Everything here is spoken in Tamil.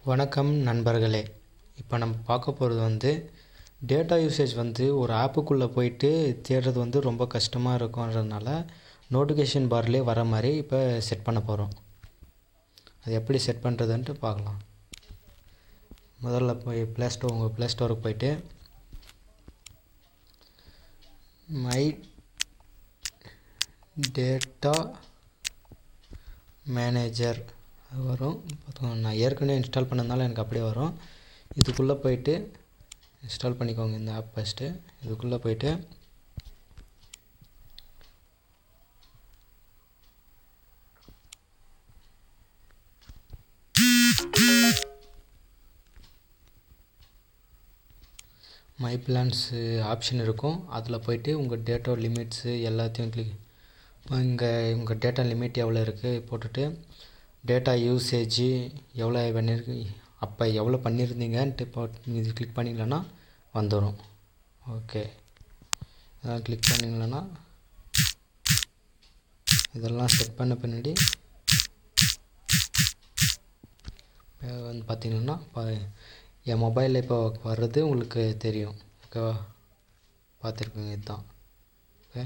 வணக்கம் நண்பர்களே. இப்போ நம்ம பார்க்க போகிறது டேட்டா யூசேஜ் ஒரு ஆப்புக்குள்ளே போயிட்டு தேடுறது ரொம்ப கஷ்டமாக இருக்கும்ன்றதுனால நோட்டிஃபிகேஷன் பார்லேயே வர மாதிரி இப்போ செட் பண்ண போகிறோம். அது எப்படி செட் பண்ணுறதுன்ட்டு பார்க்கலாம். முதல்ல போய் உங்கள் ப்ளே ஸ்டோருக்கு போயிட்டு மை டேட்டா மேனேஜர் வரும். நான் ஏற்கனவே இன்ஸ்டால் பண்ணதுனால எனக்கு அப்படியே வரும். இதுக்குள்ளே போயிட்டு இன்ஸ்டால் பண்ணிக்கோங்க இந்த ஆப். ஃபஸ்ட்டு இதுக்குள்ளே போயிட்டு மை பிளான்ஸு ஆப்ஷன் இருக்கும். அதில் போயிட்டு உங்கள் டேட்டா லிமிட்ஸு எல்லாத்தையும் இங்கே உங்கள் டேட்டா லிமிட் எவ்வளோ இருக்குது போட்டுட்டு டேட்டா யூசேஜு எவ்வளோ பண்ணியிருக்கு, அப்போ எவ்வளோ பண்ணியிருந்தீங்கன்ட்டு இது கிளிக் பண்ணிங்களன்னா வந்துடும். ஓகே, இதெல்லாம் கிளிக் பண்ணிங்களன்னா இதெல்லாம் செட் பண்ண பின்னாடி பார்த்தீங்கன்னா என் மொபைலில் இப்போ வர்றது உங்களுக்கு தெரியும். ஓகேவா, பார்த்துருக்குங்க இதுதான். ஓகே.